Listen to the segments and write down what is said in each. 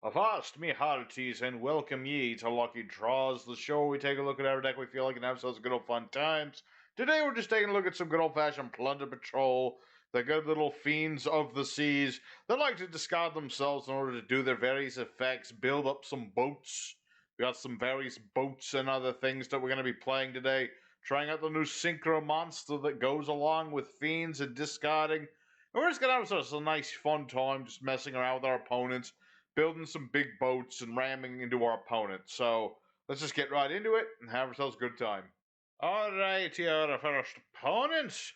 Avast, me hearties, and welcome ye to Lucky Draws, the show where we take a look at our deck we feel like and have ourselves good old fun times. Today we're just taking a look at some good old-fashioned Plunder Patrol, the good little fiends of the seas that like to discard themselves in order to do their various effects, build up some boats. We got some various boats and other things that we're going to be playing today, trying out the new Synchro monster that goes along with fiends and discarding. And we're just going to have ourselves a nice fun time just messing around with our opponents, building some big boats and ramming into our opponent. So let's just get right into it and have ourselves a good time. Alright, here are the first opponents.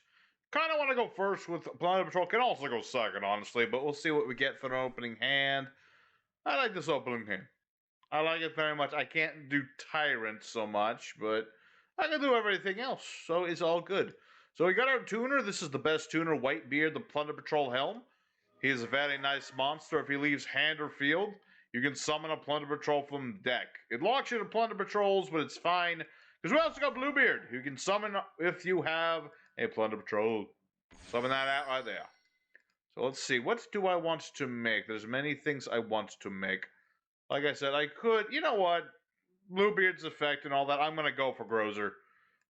Kind of want to go first with Plunder Patrol. Can also go second, honestly, but we'll see what we get for an opening hand. I like this opening hand. I like it very much. I can't do Tyrant so much, but I can do everything else, so it's all good. So we got our tuner. This is the best tuner, Whitebeard, the Plunder Patrol Helm. He is a very nice monster. If he leaves hand or field, you can summon a Plunder Patrol from the deck. It locks you to Plunder Patrols, but it's fine, because we also got Bluebeard, who can summon if you have a Plunder Patrol. Summon that out right there. So let's see, what do I want to make? There's many things I want to make. Like I said, I could, you know what? Bluebeard's effect and all that, I'm going to go for Grozer.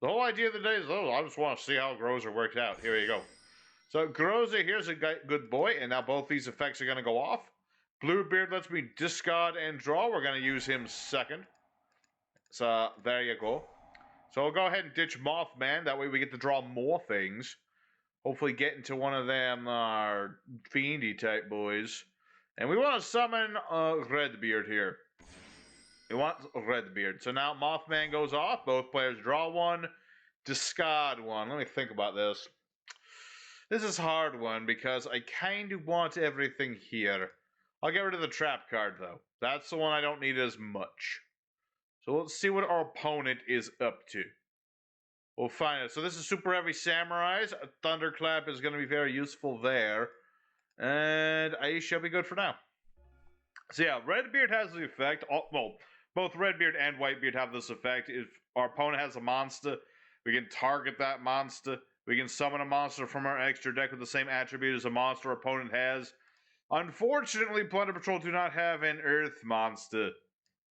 The whole idea of the day is, I just want to see how Grozer works out. Here you go. So Grozer, here's a good boy, and now both these effects are going to go off. Bluebeard lets me discard and draw. We're going to use him second. So there you go. So we'll go ahead and ditch Mothman. That way we get to draw more things. Hopefully get into one of them fiendy type boys. And we want to summon Redbeard here. We want Redbeard. So now Mothman goes off. Both players draw one, discard one. Let me think about this. This is a hard one because I kind of want everything here. I'll get rid of the trap card though. That's the one I don't need as much. So let's see what our opponent is up to. We'll find it. So this is Superheavy Samurais. A Thunderclap is going to be very useful there. And I shall be good for now. So yeah, Redbeard has the effect. Well, both Redbeard and Whitebeard have this effect. If our opponent has a monster, we can target that monster. We can summon a monster from our extra deck with the same attribute as a monster our opponent has. Unfortunately, Plunder Patrol do not have an Earth monster.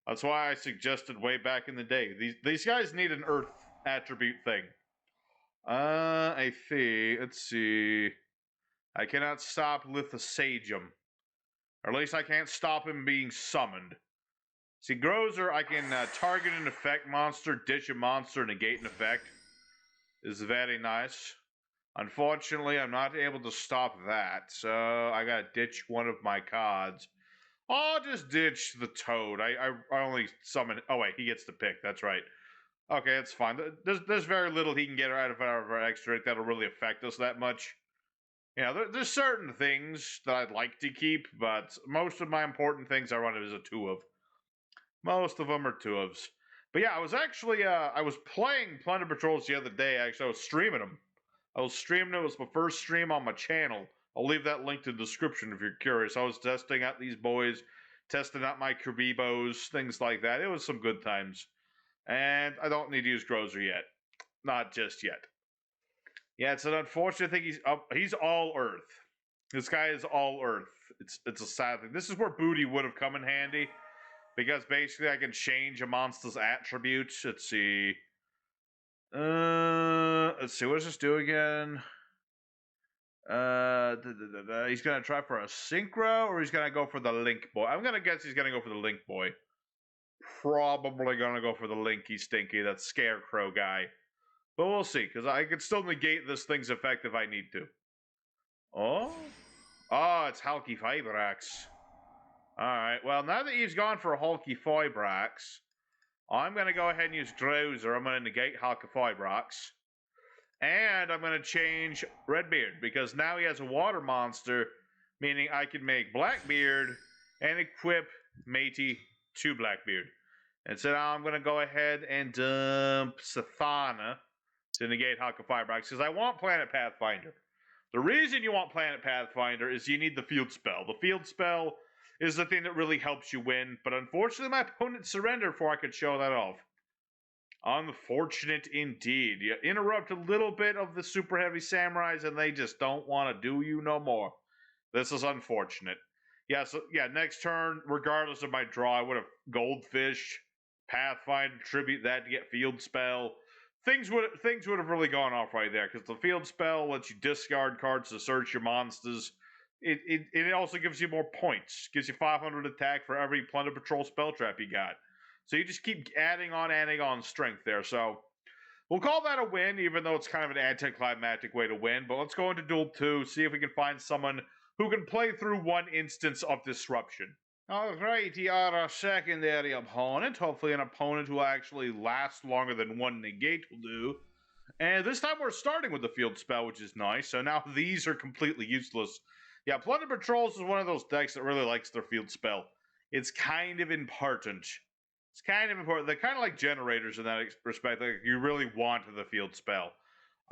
That's why I suggested way back in the day. These guys need an Earth attribute thing. I see. Let's see. I cannot stop Lithosagium. Or at least I can't stop him being summoned. See, Grozer, I can target an effect monster, ditch a monster, negate an effect. Is very nice. Unfortunately, I'm not able to stop that, so I gotta ditch one of my cards. I'll just ditch the Toad. I only summon... Oh, wait, he gets to pick. That's right. Okay, that's fine. There's very little he can get out of our extra deck that'll really affect us that much. Yeah, there's certain things that I'd like to keep, but most of my important things I run as a 2-of. Most of them are 2-ofs. But yeah, I was actually, I was playing Plunder Patrols the other day. Actually, I was streaming them. I was streaming it. It was my first stream on my channel. I'll leave that link in the description if you're curious. I was testing out these boys, testing out my Kirby-Bows, things like that. It was some good times. And I don't need to use Grozer yet. Not just yet. Yeah, it's an unfortunate thing. He's all Earth. This guy is all Earth. It's a sad thing. This is where Booty would have come in handy. Because basically I can change a monster's attributes. Let's see. What does this do again? He's gonna try for a synchro, or he's gonna go for the Link Boy. I'm gonna guess he's gonna go for the Link Boy. Probably gonna go for the Linky Stinky, that Scarecrow guy. But we'll see, because I can still negate this thing's effect if I need to. Oh? Oh, it's Hulky Fibrax. Alright, well, now that he's gone for a Hulky Fibrax, I'm going to go ahead and use Grozer. I'm going to negate Hulky Fibrax. And I'm going to change Redbeard, because now he has a water monster, meaning I can make Blackbeard and equip Matey to Blackbeard. And so now I'm going to go ahead and dump Sathana to negate Hulky Fibrax, because I want Planet Pathfinder. The reason you want Planet Pathfinder is you need the field spell. The field spell is the thing that really helps you win, but unfortunately my opponent surrendered before I could show that off. Unfortunate indeed. You interrupt a little bit of the Superheavy Samurais and they just don't want to do you no more. This is unfortunate. Yeah, so yeah, next turn, regardless of my draw, I would have Goldfish, Pathfinder, tribute that to get field spell. Things would have really gone off right there because the field spell lets you discard cards to search your monsters. It also gives you more points. Gives you 500 attack for every Plunder Patrol spell trap you got. So you just keep adding on strength there. So we'll call that a win, even though it's kind of an anticlimactic way to win. But let's go into Duel 2, see if we can find someone who can play through one instance of disruption. Alrighty, our secondary opponent. Hopefully an opponent who actually lasts longer than one negate will do. And this time we're starting with the field spell, which is nice. So now these are completely useless. Yeah, Plunder Patrols is one of those decks that really likes their field spell. It's kind of important. It's kind of important. They're kind of like generators in that respect. Like you really want the field spell.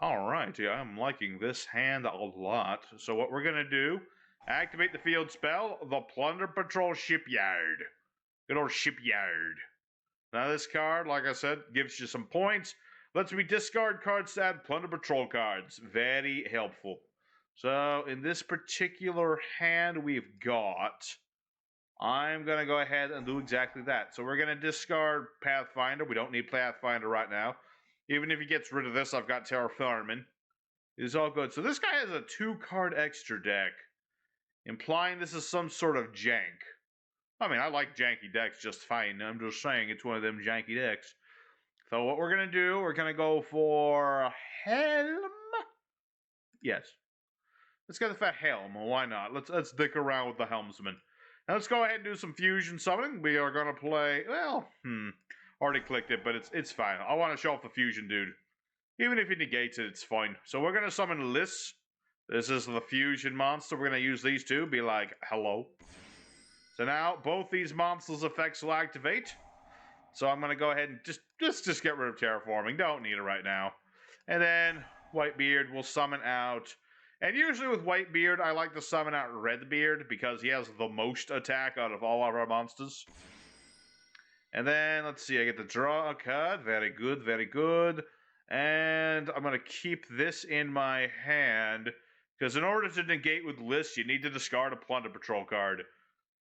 Alright, yeah, I'm liking this hand a lot. So what we're going to do, activate the field spell, the Plunder Patrol Shipyard. Good old Shipyard. Now this card, like I said, gives you some points. Lets me discard cards to add Plunder Patrol cards. Very helpful. So in this particular hand we've got, I'm going to go ahead and do exactly that. So we're going to discard Pathfinder. We don't need Pathfinder right now. Even if he gets rid of this, I've got Terraforming. It's all good. So this guy has a 2-card extra deck, implying this is some sort of jank. I mean, I like janky decks just fine. I'm just saying it's one of them janky decks. So what we're going to do, we're going to go for Helm. Yes. Let's go with that Helm. Why not? Let's dick around with the Helmsman. Now let's go ahead and do some fusion summoning. We are going to play, well, already clicked it, but it's fine. I want to show off the fusion dude. Even if he negates it, it's fine. So we're going to summon Liss. This is the fusion monster. We're going to use these two. Be like, hello. So now both these monsters' effects will activate. So I'm going to go ahead and just get rid of Terraforming. Don't need it right now. And then Whitebeard will summon out. And usually with Whitebeard, I like to summon out Redbeard because he has the most attack out of all of our monsters. And then, let's see, I get to draw a card. Very good, very good. And I'm going to keep this in my hand because in order to negate with Liss, you need to discard a Plunder Patrol card.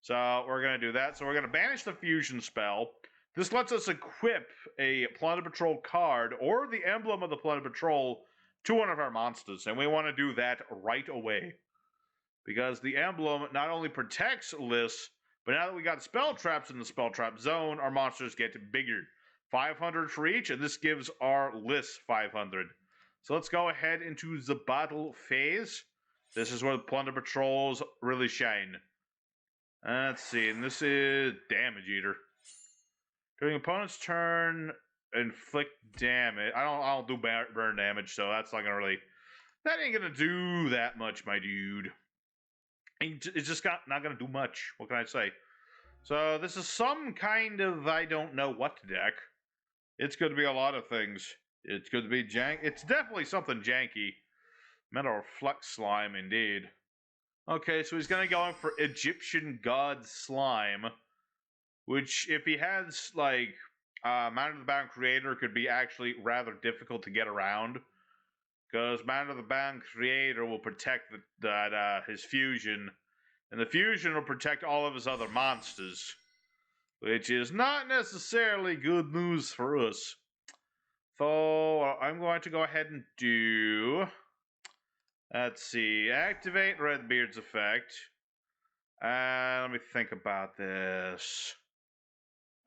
So we're going to do that. So we're going to banish the fusion spell. This lets us equip a Plunder Patrol card or the emblem of the Plunder Patrol to one of our monsters. And we want to do that right away. Because the emblem not only protects Liss, but now that we got spell traps in the spell trap zone, our monsters get bigger. 500 for each, and this gives our Liss 500. So let's go ahead into the battle phase. This is where the Plunder Patrols really shine. Let's see, and this is Damage Eater. During opponent's turn, inflict damage. I don't do burn damage, so that's not gonna really. That ain't gonna do that much, my dude. It's just not gonna do much. What can I say? So this is some kind of I don't know what deck. It's going to be a lot of things. It's going to be jank. It's definitely something janky. Metal Flux Slime, indeed. Okay, so he's going to go in for Egyptian God Slime, which if he has like Man of the Bound Creator could be actually rather difficult to get around. Because Man of the Bound Creator will protect his fusion, and the fusion will protect all of his other monsters, which is not necessarily good news for us. So I'm going to go ahead and do, let's see, activate Redbeard's effect. Let me think about this.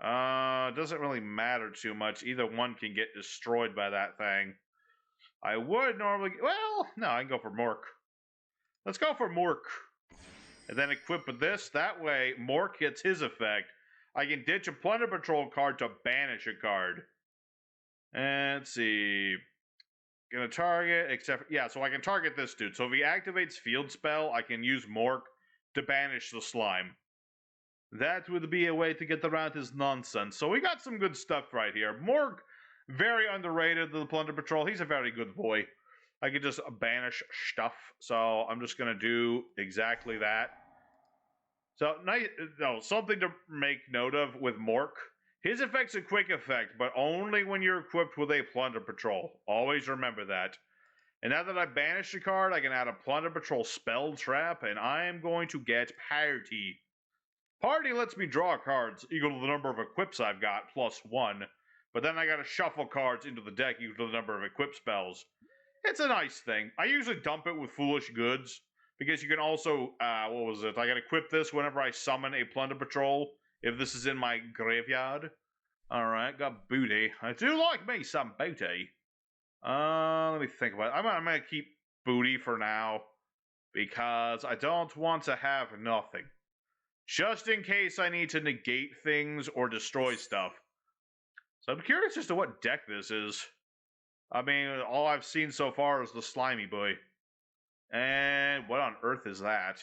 Doesn't really matter too much. Either one can get destroyed by that thing. I would normally... Well, no, I can go for Mork. Let's go for Mork. And then equip with this. That way, Mork gets his effect. I can ditch a Plunder Patrol card to banish a card. And let's see. Gonna target, except... Yeah, so I can target this dude. So if he activates Field Spell, I can use Mork to banish the slime. That would be a way to get around his nonsense. So we got some good stuff right here. Mork... Very underrated, the Plunder Patrol. He's a very good boy. I could just banish stuff. So I'm just going to do exactly that. So, something to make note of with Mork. His effect's a quick effect, but only when you're equipped with a Plunder Patrol. Always remember that. And now that I banished a card, I can add a Plunder Patrol spell trap, and I am going to get Party. Party lets me draw cards equal to the number of equips I've got, +1. But then I gotta shuffle cards into the deck equal to the number of equip spells. It's a nice thing. I usually dump it with Foolish Goods, because you can also, what was it? I can equip this whenever I summon a Plunder Patrol, if this is in my graveyard. Alright, got booty. I do like me some booty. Let me think about it. I'm gonna keep booty for now, because I don't want to have nothing. Just in case I need to negate things or destroy stuff. So I'm curious as to what deck this is. I mean, all I've seen so far is the Slimy Boy. And what on earth is that?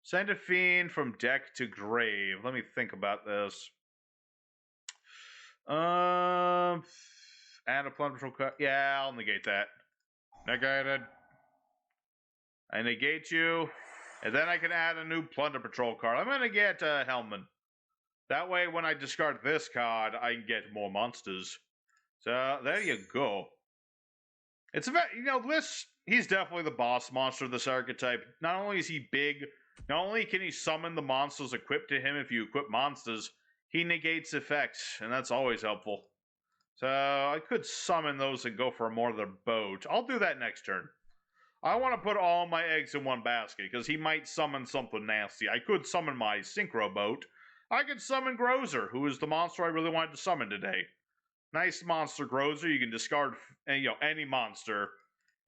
Send a Fiend from deck to grave. Let me think about this. Add a Plunder Patrol card. Yeah, I'll negate that. Negated. I negate you. And then I can add a new Plunder Patrol card. I'm gonna get Hellman. That way, when I discard this card, I can get more monsters. So, there you go. It's about, this, he's definitely the boss monster of this archetype. Not only is he big, not only can he summon the monsters equipped to him if you equip monsters, he negates effects, and that's always helpful. So, I could summon those and go for more of their boat. I'll do that next turn. I want to put all my eggs in one basket, because he might summon something nasty. I could summon my Synchro Boat. I could summon Grozer, who is the monster I really wanted to summon today. Nice monster, Grozer. You can discard any monster,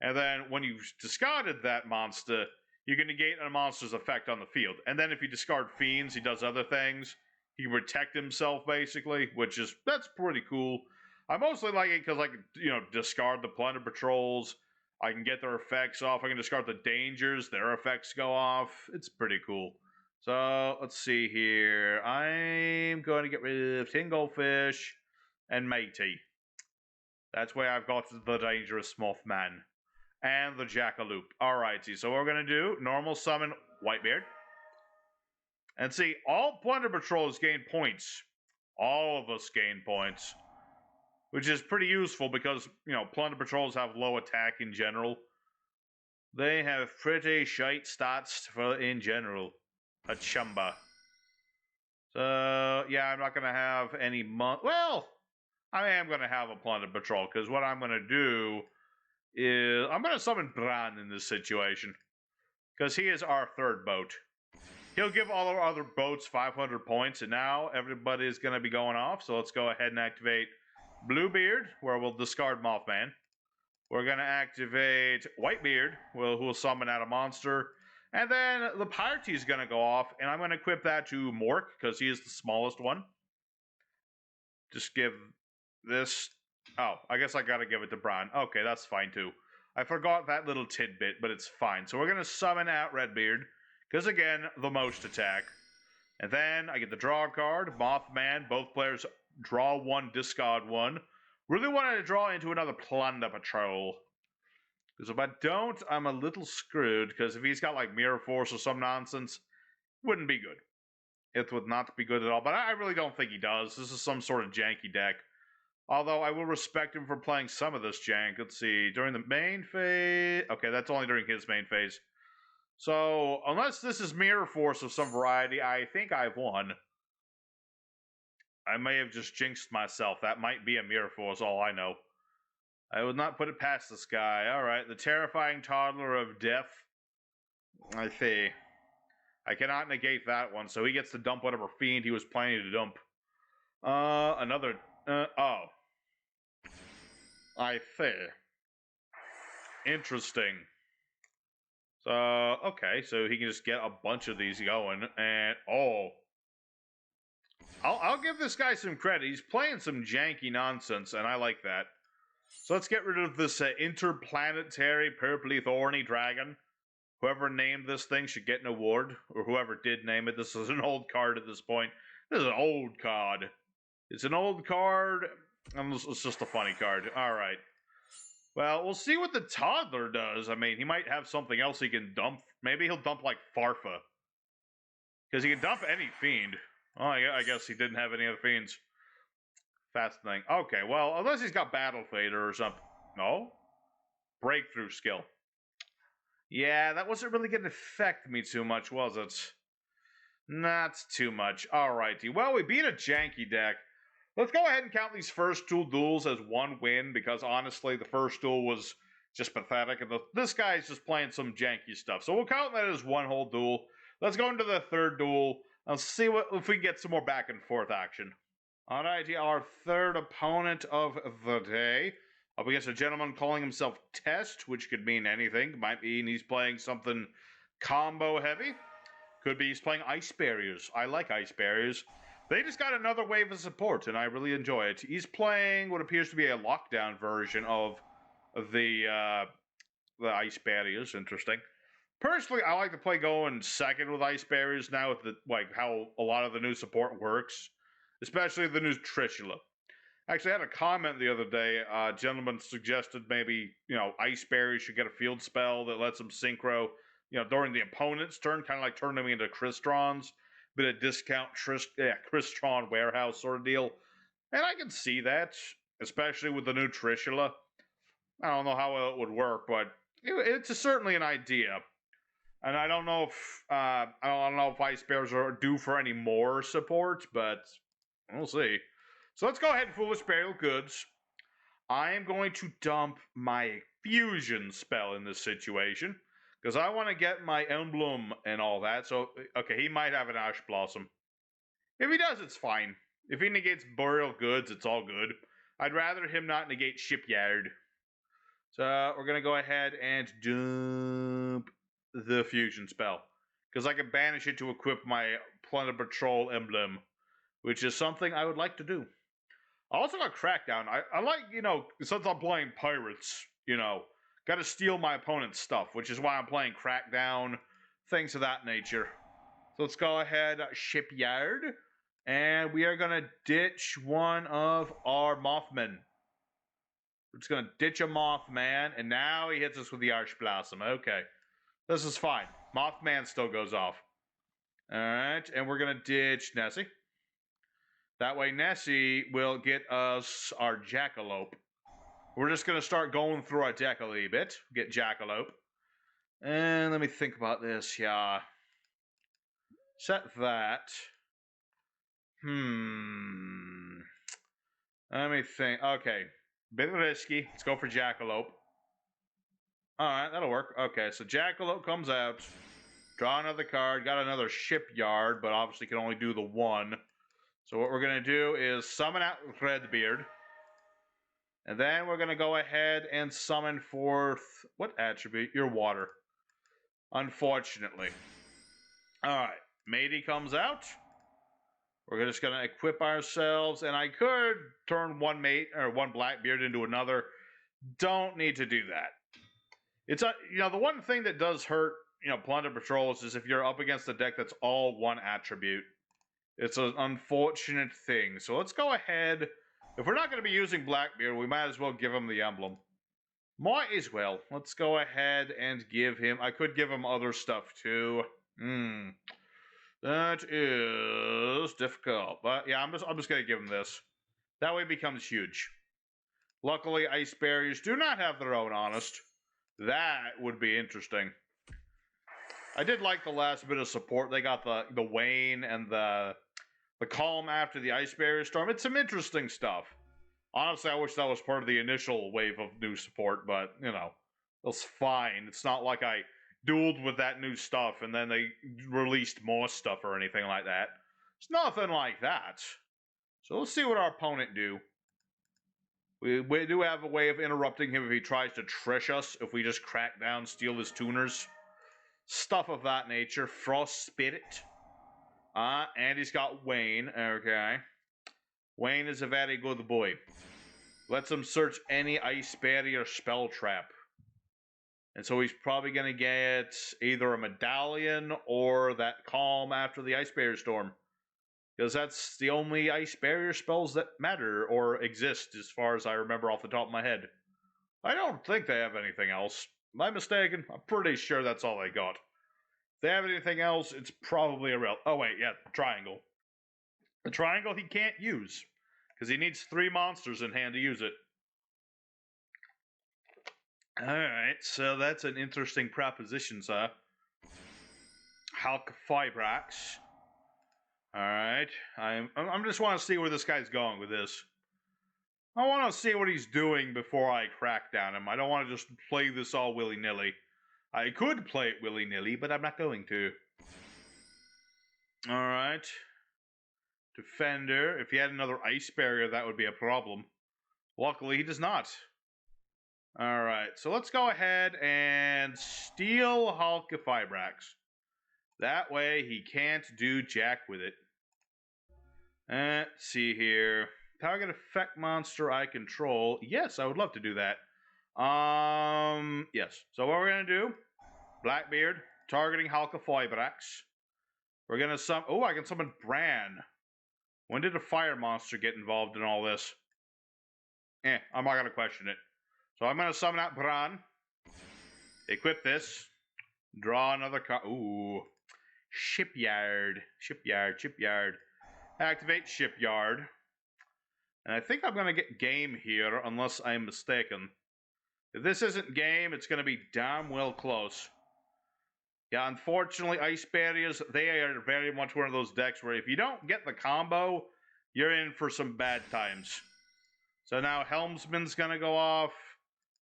and then when you've discarded that monster, you can negate a monster's effect on the field. And then if you discard Fiends, he does other things. He can protect himself, basically, that's pretty cool. I mostly like it because I can, discard the Plunder Patrols. I can get their effects off. I can discard the dangers. Their effects go off. It's pretty cool. So, let's see here. I'm going to get rid of Tin Goldfish and Matey. That's where I've got the Dangerous Mothman. And the Jackalope. Alrighty, so what we're going to do, normal summon Whitebeard. And see, all Plunder Patrols gain points. All of us gain points. Which is pretty useful because, Plunder Patrols have low attack in general. They have pretty shite stats in general. A chumba. So, yeah, I'm not going to have any well, I am going to have a Plunder Patrol, because what I'm going to do is I'm going to summon Bran in this situation, because he is our third boat. He'll give all our other boats 500 points, and now everybody's going to be going off, so let's go ahead and activate Bluebeard, where we'll discard Mothman. We're going to activate Whitebeard, who will summon out a monster. And then the Party is going to go off, and I'm going to equip that to Mork, because he is the smallest one. Just give this... Oh, I guess I got to give it to Bran. Okay, that's fine, too. I forgot that little tidbit, but it's fine. So we're going to summon out Redbeard, because, again, the most attack. And then I get the draw card, Mothman. Both players draw one, discard one. Really wanted to draw into another Plunder Patrol. Because if I don't, I'm a little screwed, because if he's got, like, Mirror Force or some nonsense, it wouldn't be good. It would not be good at all, but I really don't think he does. This is some sort of janky deck. Although, I will respect him for playing some of this jank. Let's see, during the main phase... Okay, that's only during his main phase. So, unless this is Mirror Force of some variety, I think I've won. I may have just jinxed myself. That might be a Mirror Force, all I know. I would not put it past this guy. Alright, the Terrifying Toddler of Death. I see. I cannot negate that one, so he gets to dump whatever fiend he was planning to dump. Another... oh. I see. Interesting. So, okay, so he can just get a bunch of these going, and... Oh. I'll give this guy some credit. He's playing some janky nonsense, and I like that. So let's get rid of this interplanetary purpley thorny dragon. Whoever named this thing should get an award, or whoever did name it. This is an old card at this point. This is an old card. It's an old card, and it's just a funny card. Alright. Well, we'll see what the toddler does. I mean, he might have something else he can dump. Maybe he'll dump, like, Farfa. Because he can dump any fiend. Oh, I guess he didn't have any other fiends. Fascinating. Okay, well, unless he's got Battle Fader or something. No? breakthrough skill. Yeah, that wasn't really going to affect me too much, was it? Not too much. Alrighty. Well, we beat a janky deck. Let's go ahead and count these first two duels as one win, because honestly, the first duel was just pathetic, and this guy's just playing some janky stuff. So we'll count that as one whole duel. Let's go into the third duel and see if we can get some more back and forth action. Alrighty, our third opponent of the day. Up against a gentleman calling himself Test, which could mean anything. Might mean he's playing something combo heavy. Could be he's playing ice barriers. I like ice barriers. They just got another wave of support, and I really enjoy it. He's playing what appears to be a lockdown version of the ice barriers. Interesting. Personally, I like to play going second with ice barriers now with how a lot of the new support works, especially the new Trishula. Actually, I had a comment the other day. A gentleman suggested maybe, ice barriers should get a field spell that lets them synchro, during the opponent's turn, kind of like turn them into Kristrons, bit of discount Crystron warehouse sort of deal. And I can see that, especially with the new Trishula. I don't know how it would work, but it's certainly an idea. And I don't know if ice bears are due for any more support, but we'll see. So let's go ahead and Foolish Burial Goods. I am going to dump my fusion spell in this situation, because I want to get my emblem and all that. So, okay, he might have an Ash Blossom. If he does, it's fine. If he negates Burial Goods, it's all good. I'd rather him not negate Shipyard. So we're going to go ahead and dump the fusion spell, because I can banish it to equip my Plunder Patroll emblem, which is something I would like to do. I also got Crackdown. I like, since I'm playing Pirates, gotta steal my opponent's stuff, which is why I'm playing Crackdown, things of that nature. So let's go ahead, Shipyard, and we are gonna ditch one of our Mothmen. We're just gonna ditch a Mothman, and now he hits us with the Arch Blossom. Okay. This is fine. Mothman still goes off. Alright, and we're gonna ditch Nessie. That way Nessie will get us our Jackalope. We're just going to start going through our deck a little bit. Get Jackalope. And let me think about this, yeah. Set that. Let me think. Okay. Bit risky. Let's go for Jackalope. Alright, that'll work. Okay, so Jackalope comes out. Draw another card. Got another Shipyard, but obviously can only do the one. So what we're going to do is summon out Redbeard. And then we're going to go ahead and summon forth... What attribute? Your water. Unfortunately. Alright. Matey comes out. We're just going to equip ourselves. And I could turn one Blackbeard into another. Don't need to do that. It's the one thing that does hurt, Plunder Patrols is if you're up against a deck that's all one attribute. It's an unfortunate thing. So let's go ahead. If we're not going to be using Blackbeard, we might as well give him the emblem. Might as well. Let's go ahead and give him... I could give him other stuff too. That is difficult. But yeah, I'm just going to give him this. That way it becomes huge. Luckily, ice barriers do not have their own honest. That would be interesting. I did like the last bit of support. They got the Wayne and the calm after the ice barrier storm. It's some interesting stuff. Honestly, I wish that was part of the initial wave of new support, but, it's fine. It's not like I dueled with that new stuff and then they released more stuff or anything like that. It's nothing like that. So let's see what our opponent do. We do have a way of interrupting him if he tries to trish us, if we just crack down, steal his tuners. Stuff of that nature. Frost Spirit. And he's got Wayne. Okay. Wayne is a very good boy. Lets him search any ice barrier spell trap. And so he's probably going to get either a medallion or that calm after the ice barrier storm. Because that's the only ice barrier spells that matter or exist as far as I remember off the top of my head. I don't think they have anything else. Am I mistaken? I'm pretty sure that's all they got. If they have anything else, it's probably a oh wait, yeah, triangle. The triangle he can't use. Because he needs 3 monsters in hand to use it. Alright, so that's an interesting proposition, sir. Hulk Fibrax. Alright, I'm just want to see where this guy's going with this. I want to see what he's doing before I crack down him. I don't want to just play this all willy-nilly. I could play it willy-nilly, but I'm not going to. Alright. Defender. If he had another ice barrier, that would be a problem. Luckily, he does not. Alright, so let's go ahead and steal Hulk Fibrax. That way, he can't do jack with it. Let's see here. Target effect monster I control. Yes, I would love to do that. Yes. So what we're gonna do? Blackbeard, targeting Hulk Fibrax. We're gonna summon. Oh, I can summon Bran. When did a fire monster get involved in all this? I'm not gonna question it. So I'm gonna summon out Bran. Equip this. Draw another card. Ooh. Shipyard. Activate Shipyard. And I think I'm gonna get game here, unless I'm mistaken. If this isn't game, it's gonna be damn well close. Yeah, unfortunately, Ice Barriers, they are very much one of those decks where if you don't get the combo, you're in for some bad times. So now Helmsman's gonna go off.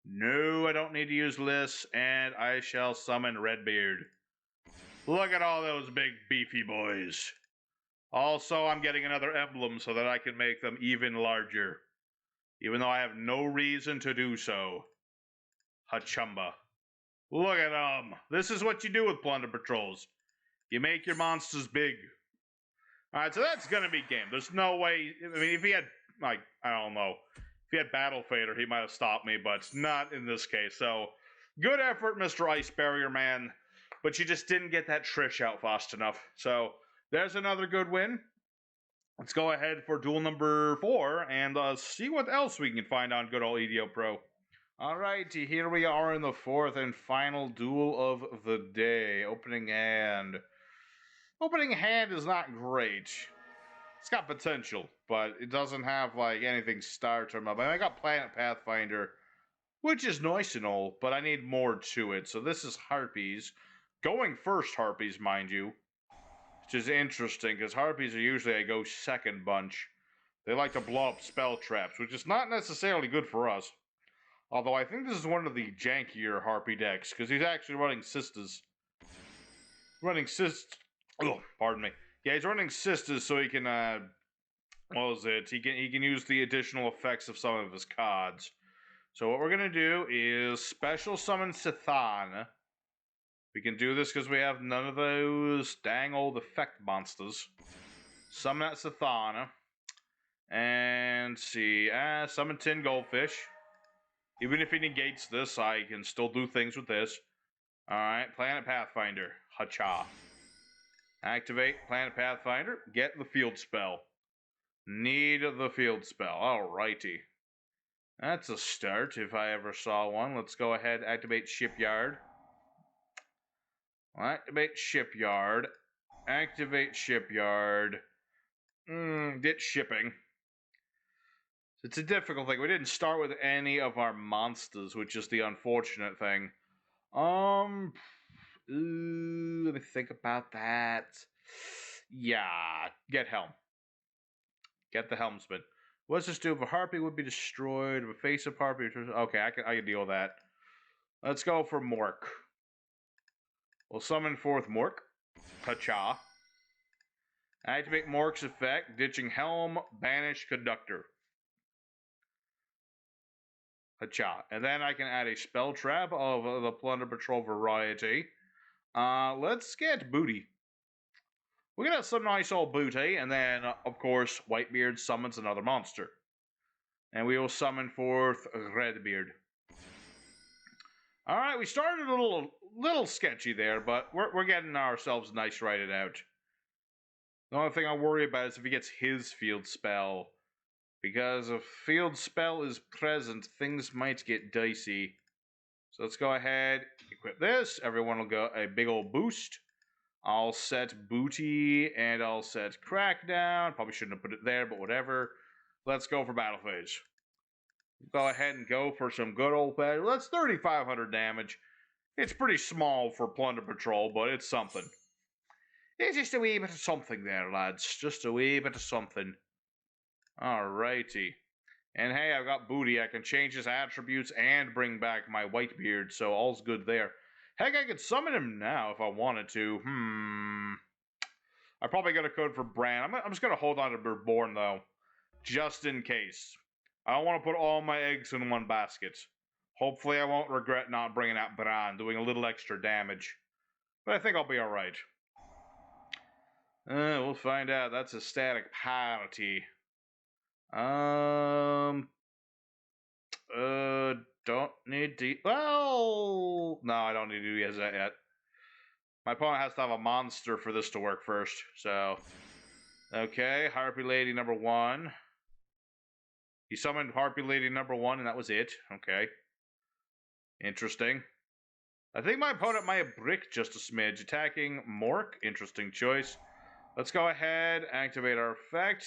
No, I don't need to use Liss, and I shall summon Redbeard. Look at all those big beefy boys. Also, I'm getting another emblem so that I can make them even larger. Even though I have no reason to do so. Hachumba. Look at them. This is what you do with Plunder Patrols. You make your monsters big. Alright, so that's gonna be game. There's no way. I mean, if he had, like, I don't know. If he had Battle Fader, he might have stopped me, but not in this case. So, good effort, Mr. Ice Barrier Man. But you just didn't get that Trish out fast enough. So, there's another good win. Let's go ahead for duel number 4 and see what else we can find on good old yugioh Pro. Alrighty, here we are in the 4th and final duel of the day. Opening hand. Opening hand is not great. It's got potential, but it doesn't have, like, anything star term up. I mean, I got Planet Pathfinder, which is nice and all, but I need more to it. So this is Harpies. Going first Harpies, mind you. Which is interesting, because Harpies are usually a go second bunch. They like to blow up spell traps, which is not necessarily good for us. Although I think this is one of the jankier Harpy decks, because he's actually running Sisters. Oh, pardon me. Yeah, he's running Sisters so he can, what was it? He can use the additional effects of some of his cards. So what we're going to do is special summon Sithan. We can do this because we have none of those dang old effect monsters. Summon that Sithan. And see, summon 10 goldfish. Even if he negates this, I can still do things with this. Alright, Planet Pathfinder. Hacha. Activate Planet Pathfinder. Get the field spell. Need the field spell. Alrighty. That's a start, if I ever saw one. Let's go ahead and activate Shipyard. Activate Shipyard. Activate Shipyard. Get shipping. It's a difficult thing. We didn't start with any of our monsters, which is the unfortunate thing. Let me think about that. Yeah, get Helm. Get the Helmsman. What's this do? If a Harpy would be destroyed, if a face of Harpy... Okay, I can deal with that. Let's go for Mork. We'll summon forth Mork. Hacha. Activate Mork's effect, ditching Helm, banish Conductor. Hacha. And then I can add a spell trap of the Plunder Patrol variety. Let's get Booty. We're gonna have some nice old booty, and then, of course, Whitebeard summons another monster. And we will summon forth Redbeard. Alright, we started a little sketchy there, but we're getting ourselves nice righted out. The only thing I worry about is if he gets his field spell. Because if field spell is present, things might get dicey. So let's go ahead, equip this. Everyone will go a big old boost. I'll set Booty, and I'll set Crackdown. Probably shouldn't have put it there, but whatever. Let's go for Battle Phase. Go ahead and go for some good old fashioned. That's 3,500 damage. It's pretty small for Plunder Patrol, but it's something. It's just a wee bit of something there, lads. Just a wee bit of something. Alrighty. And hey, I've got booty. I can change his attributes and bring back my white beard, so all's good there. Heck, I could summon him now if I wanted to. I probably got a code for Bran. I'm just going to hold on to Reborn, though. Just in case. I don't want to put all my eggs in one basket. Hopefully I won't regret not bringing out Bran, doing a little extra damage. But I think I'll be alright. We'll find out. That's a static party. Don't need to... Well... No, I don't need to use that yet. My opponent has to have a monster for this to work first, so... Okay, Harpy Lady number 1. He summoned Harpy Lady number 1, and that was it. Okay. Interesting. I think my opponent might have bricked just a smidge. Attacking Mork. Interesting choice. Let's go ahead, activate our effect.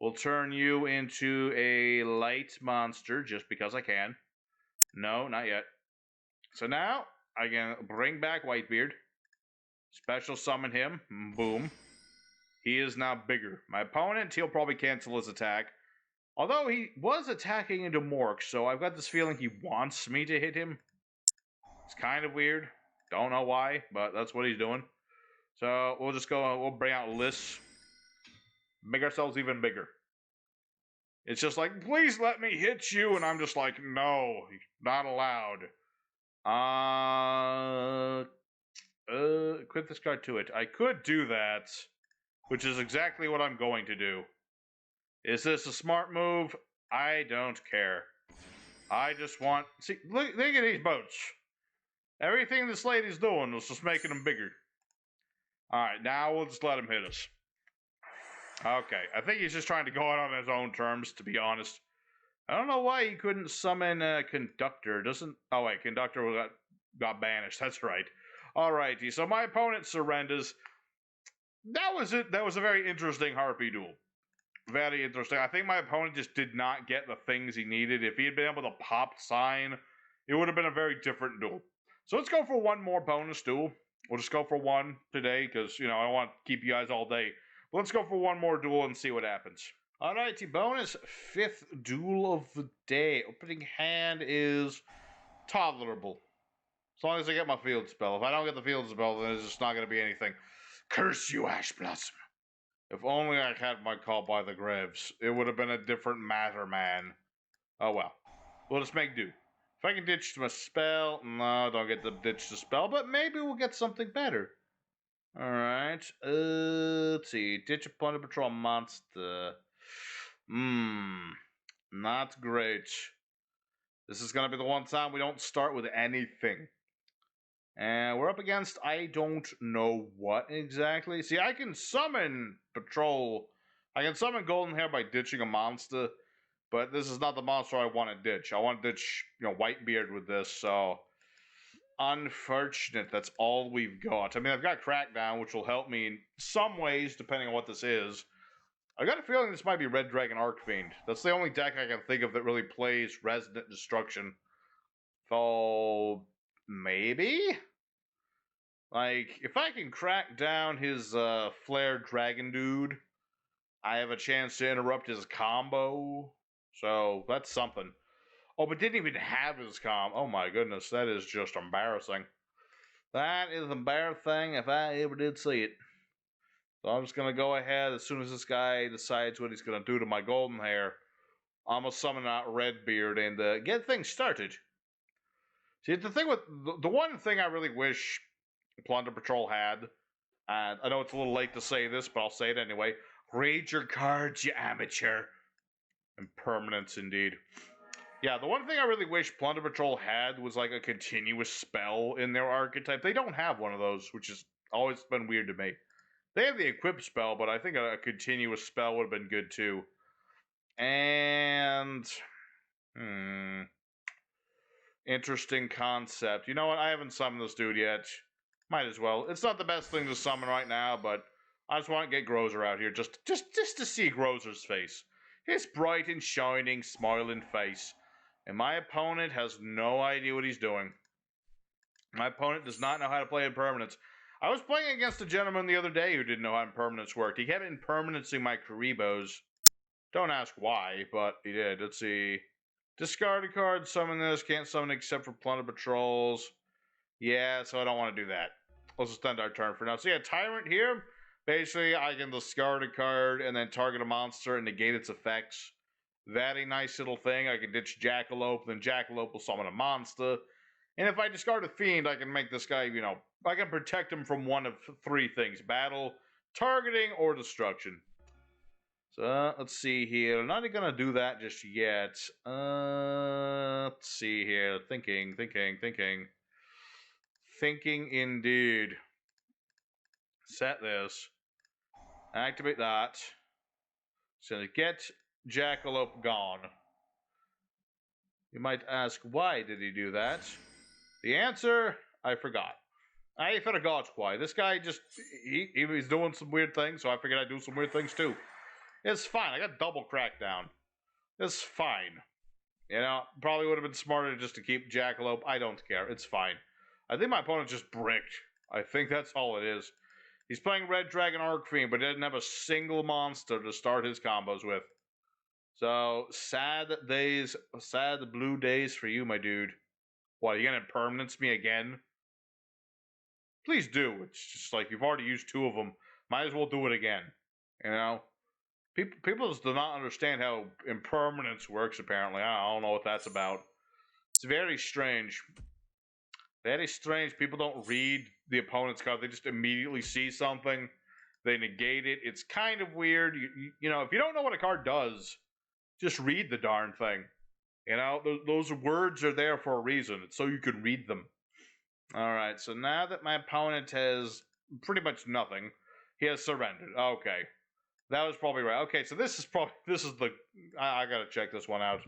We'll turn you into a light monster, just because I can. No, not yet. So now, I can bring back Whitebeard. Special summon him. Boom. He is now bigger. My opponent, he'll probably cancel his attack. Although he was attacking into Mork, so I've got this feeling he wants me to hit him. It's kind of weird. Don't know why, but that's what he's doing. So we'll just go, we'll bring out lists. Make ourselves even bigger. It's just like, please let me hit you, and I'm just like, no, not allowed. Equip this card to it. I could do that, which is exactly what I'm going to do. Is this a smart move? I don't care. I just want... See, look at these boats. Everything this lady's doing was just making them bigger. Alright, now we'll just let him hit us. Okay, I think he's just trying to go out on his own terms, to be honest. I don't know why he couldn't summon Conductor. Doesn't... Oh, wait, Conductor got banished. That's right. Alrighty, so my opponent surrenders. That was it. That was a very interesting Harpy duel. Very interesting. I think my opponent just did not get the things he needed. If he had been able to pop sign, it would have been a very different duel. So let's go for one more bonus duel. We'll just go for one today because, you know, I don't want to keep you guys all day. But let's go for one more duel and see what happens. Alrighty, bonus 5th duel of the day. Opening hand is tolerable. As long as I get my field spell. If I don't get the field spell, then it's just not going to be anything. Curse you, Ash Blossom. If only I had my call by the graves, it would have been a different matter, man. Oh well. We'll just make do. If I can ditch my spell, no, I don't get to ditch the spell, but maybe we'll get something better. Alright, let's see. Ditch a Plunder Patrol monster. Not great. This is gonna be the one time we don't start with anything. And we're up against I don't know what exactly. See, I can summon Patrol. I can summon Golden Hair by ditching a monster, but this is not the monster I want to ditch. I want to ditch, you know, Whitebeard with this, so unfortunate. That's all we've got. I mean, I've got Crackdown, which will help me in some ways, depending on what this is. I got a feeling this might be Red Dragon Archfiend. That's the only deck I can think of that really plays Resonant Destruction. So maybe? Like, if I can crack down his Flare Dragon dude, I have a chance to interrupt his combo. So, that's something. Oh, but didn't even have his combo. Oh my goodness, that is just embarrassing. That is embarrassing if I ever did see it. So I'm just going to go ahead, as soon as this guy decides what he's going to do to my Golden Hair, I'm going to summon out Redbeard and get things started. See, the thing with... The one thing I really wish Plunder Patrol had, and I know it's a little late to say this, but I'll say it anyway. Read your cards, you amateur. Impermanence, indeed. Yeah, the one thing I really wish Plunder Patrol had was like a continuous spell in their archetype. They don't have one of those, which has always been weird to me. They have the equip spell, but I think a continuous spell would have been good too. And... interesting concept. You know what? I haven't summoned this dude yet. Might as well. It's not the best thing to summon right now, but I just want to get Grozer out here just to see Grozer's face. his bright and shining, smiling face. And my opponent has no idea what he's doing. My opponent does not know how to play impermanence. I was playing against a gentleman the other day who didn't know how impermanence worked. He kept impermanencing my Karibos. Don't ask why, but he did. Let's see. Discard a card, summon this. Can't summon except for Plunder Patrolls. Yeah, so I don't want to do that. Let's just end our turn for now. So yeah, Tyrant here. Basically, I can discard a card and then target a monster and negate its effects. That a nice little thing. I can ditch Jackalope, then Jackalope will summon a monster. And if I discard a Fiend, I can make this guy, I can protect him from one of three things. Battle, targeting, or destruction. So, let's see here. I'm not going to do that just yet. Let's see here. Thinking indeed. Set this. Activate that. So, get Jackalope gone. You might ask, why did he do that? The answer, I forgot. I forgot why. This guy just, he was doing some weird things, so I figured I'd do some weird things too. It's fine. I got double crackdown. It's fine. Probably would have been smarter just to keep Jackalope. I don't care. It's fine. I think my opponent just bricked. I think that's all it is. He's playing Red Dragon Archfiend, but he doesn't have a single monster to start his combos with. So, sad days, sad blue days for you, my dude. What, are you gonna impermanence me again? Please do. It's just like you've already used two of them. Might as well do it again. People just do not understand how impermanence works, apparently. I don't know what that's about. It's very strange. Very strange. People don't read the opponent's card. They just immediately see something. They negate it. It's kind of weird. If you don't know what a card does, just read the darn thing. Those words are there for a reason. It's so you can read them. Alright, so now that my opponent has pretty much nothing, he has surrendered. Okay. That was probably right. Okay, so I gotta check this one out.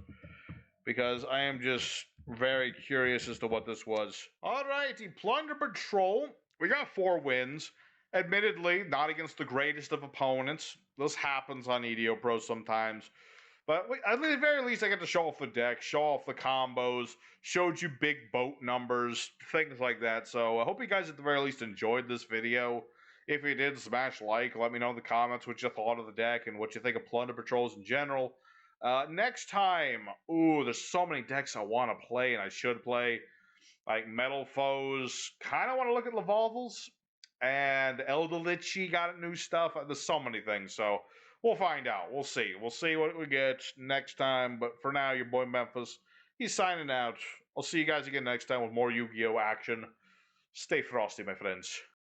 Because I am just very curious as to what this was. Alrighty, Plunder Patroll. We got 4 wins. Admittedly, not against the greatest of opponents. This happens on EDO Pro sometimes. But at the very least, I get to show off the deck, show off the combos, showed you big boat numbers, things like that. So I hope you guys at the very least enjoyed this video. If you did, smash like. Let me know in the comments what you thought of the deck and what you think of Plunder Patrols in general. Next time, there's so many decks I want to play and I should play. Like Metal Foes. Kind of want to look at Lavalvals. And Elderlichi got new stuff. There's so many things, so we'll find out. We'll see. We'll see what we get next time. But for now, your boy Memphis, he's signing out. I'll see you guys again next time with more Yu-Gi-Oh! Action. Stay frosty, my friends.